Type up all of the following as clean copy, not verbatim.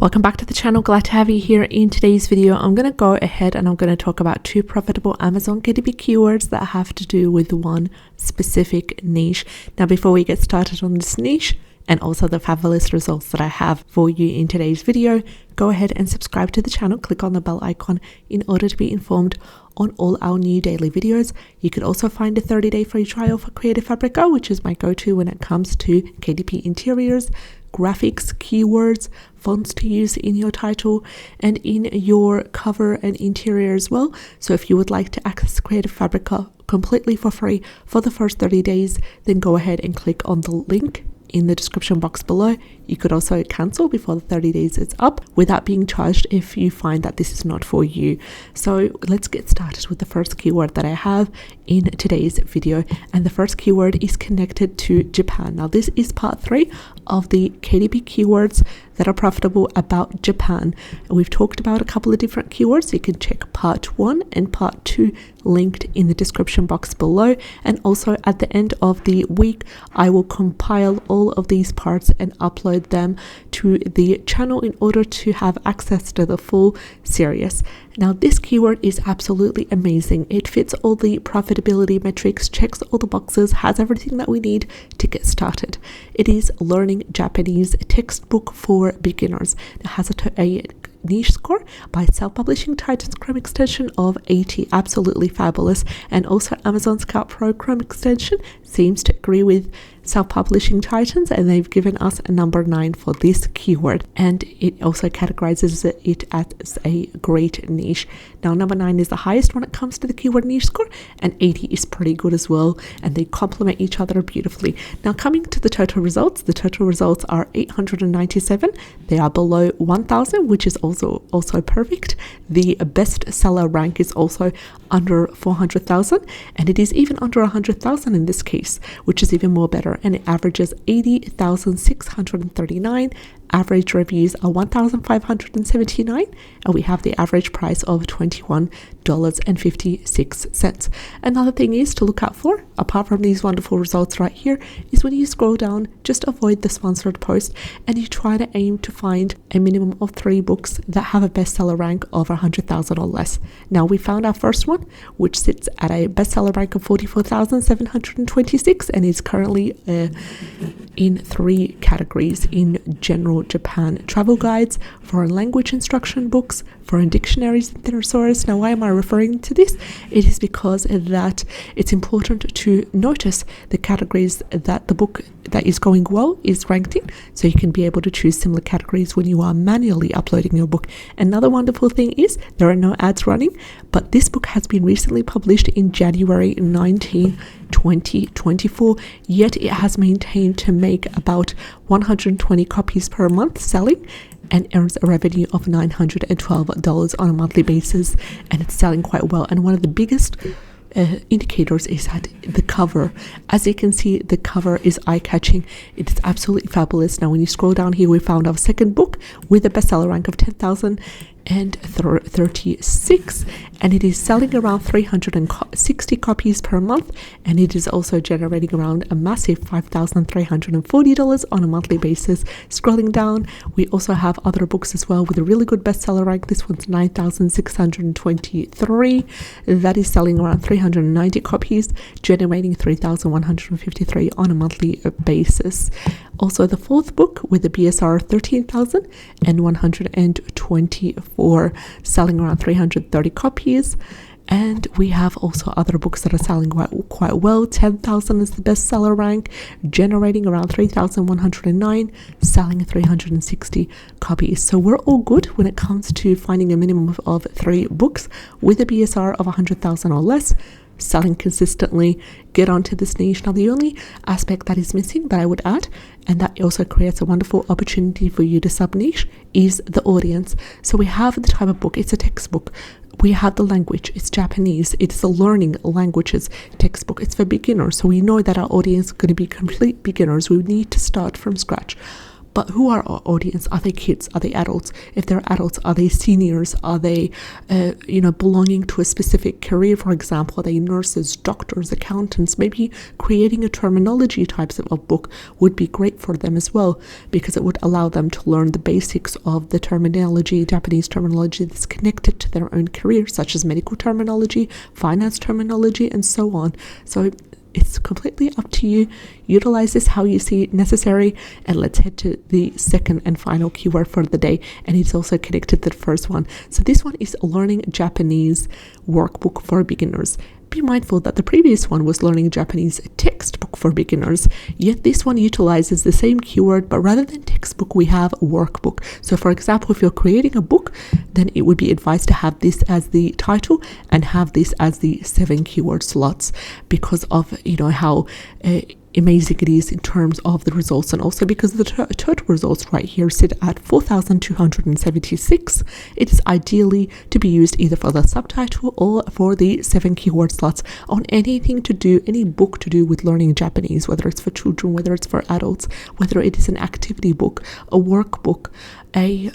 Welcome back to the channel. Glad to have you here. In today's video, I'm going to go ahead and I'm going to talk about two profitable Amazon KDP keywords that have to do with one specific niche. Now, before we get started on this niche and also the fabulous results that I have for you in today's video, go ahead and subscribe to the channel. Click on the bell icon in order to be informed on all our new daily videos. You could also find a 30-day free trial for Creative Fabrica, which is my go-to when it comes to KDP interiors, graphics, keywords, fonts to use in your title and in your cover and interior as well. So if you would like to access Creative Fabrica completely for free for the first 30 days, then go ahead and click on the link in the description box below. You could also cancel before the 30 days is up without being charged if you find that this is not for you. So let's get started with the first keyword that I have in today's video. And the first keyword is connected to Japan. Now this is part 3 of the KDP keywords that are profitable about Japan. We've talked about a couple of different keywords. You can check part 1 and part 2 linked in the description box below. And also at the end of the week, I will compile all of these parts and upload them to the channel in order to have access to the full series. Now this keyword is absolutely amazing. It fits all the profitability metrics, checks all the boxes, has everything that we need to get started. It is learning Japanese textbook for beginners. It has a niche score by self-publishing Titans Chrome extension of 80. Absolutely fabulous. And also Amazon Scout Pro Chrome extension seems to agree with self-publishing Titans, and they've given us a number 9 for this keyword, and it also categorizes it as a great niche. Now number 9 is the highest when it comes to the keyword niche score, and 80 is pretty good as well, and they complement each other beautifully. Now coming to the total results, the total results are 897. They are below 1000, which is also perfect. The bestseller rank is also under 400,000, and it is even under 100,000 in this case, which is even more better, and it averages 80,639. Average reviews are 1,579, and we have the average price of $21.56. Another thing is to look out for, apart from these wonderful results right here, is when you scroll down, just avoid the sponsored post and you try to aim to find a minimum of 3 books that have a bestseller rank of 100,000 or less. Now we found our first one, which sits at a bestseller rank of 44,726 and is currently in 3 categories: in general Japan travel guides, foreign language instruction books, foreign dictionaries and thesaurus. Now why am I referring to this? It is because that it's important to notice the categories that the book that is going well is ranked in, so you can be able to choose similar categories when you are manually uploading your book. Another wonderful thing is there are no ads running, but this book has been recently published in January 19, 2024, yet it has maintained to make about 120 copies per month selling and earns a revenue of $912 on a monthly basis, and it's selling quite well. And one of the biggest indicators is that the cover, as you can see, the cover is eye-catching. It is absolutely fabulous. Now when you scroll down here, we found our second book with a bestseller rank of 10,036, and it is selling around 360 copies per month, and it is also generating around a massive $5,340 on a monthly basis. Scrolling down, we also have other books as well with a really good bestseller rank. This one's 9,623. That is selling around 390 copies, generating 3,153 on a monthly basis. Also the fourth book with a BSR of 13,124, selling around 330 copies. And we have also other books that are selling quite well. 10,000 is the bestseller rank, generating around 3,109, selling 360 copies. So we're all good when it comes to finding a minimum of 3 books with a BSR of 100,000 or less, selling consistently. Get onto this niche. Now the only aspect that is missing that I would add, and that also creates a wonderful opportunity for you to sub niche, is the audience. So we have the type of book, it's a textbook. We have the language, it's Japanese, it's a learning languages textbook, it's for beginners. So we know that our audience is going to be complete beginners. We need to start from scratch. But who are our audience? Are they kids? Are they adults? If they're adults, are they seniors? Are they, belonging to a specific career? For example, are they nurses, doctors, accountants? Maybe creating a terminology types of book would be great for them as well, because it would allow them to learn the basics of the terminology, Japanese terminology that's connected to their own career, such as medical terminology, finance terminology, and so on. So it's completely up to you. Utilize this how you see it necessary. And let's head to the second and final keyword for the day. And it's also connected to the first one. So this one is learning Japanese workbook for beginners. Be mindful that the previous one was learning Japanese textbook for beginners, yet this one utilizes the same keyword, but rather than textbook, we have workbook. So for example, if you're creating a book, then it would be advised to have this as the title and have this as the 7 keyword slots, because of how amazing it is in terms of the results, and also because the total results right here sit at 4,276. It is ideally to be used either for the subtitle or for the 7 keyword slots on anything to do, any book to do with learning Japanese, whether it's for children, whether it's for adults, whether it is an activity book, a workbook, a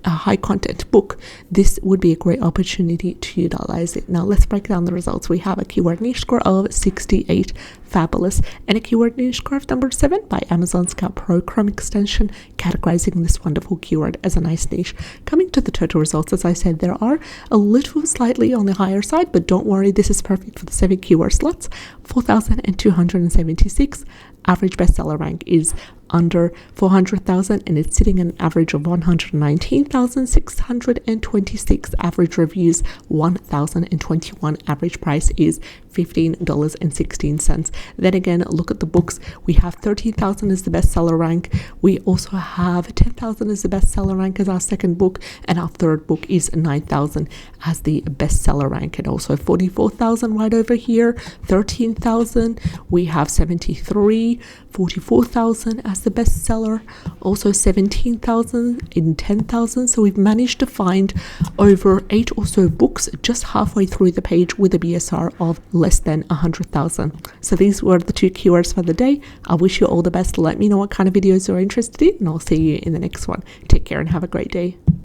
high content book. This would be a great opportunity to utilize it. Now let's break down the results. We have a keyword niche score of 68, fabulous, and a keyword niche score of number 7 by Amazon Scout Pro Chrome extension, categorizing this wonderful keyword as a nice niche. Coming to the total results, as I said, there are a little slightly on the higher side, but don't worry, this is perfect for the 7 keyword slots. 4,276. Average bestseller rank is under 400,000, and it's sitting at an average of 119,626. Average reviews 1,021. Average price is $15.16. Then again, look at the books. We have 13,000 as the bestseller rank. We also have 10,000 as the bestseller rank as our second book, and our third book is 9,000 as the bestseller rank, and also 44,000 right over here. 13,000. We have 73, 44,000 as the bestseller, also 17,000 in 10,000. So we've managed to find over 8 or so books just halfway through the page with a BSR of less than 100,000. So these were the 2 keywords for the day. I wish you all the best. Let me know what kind of videos you're interested in, and I'll see you in the next one. Take care and have a great day.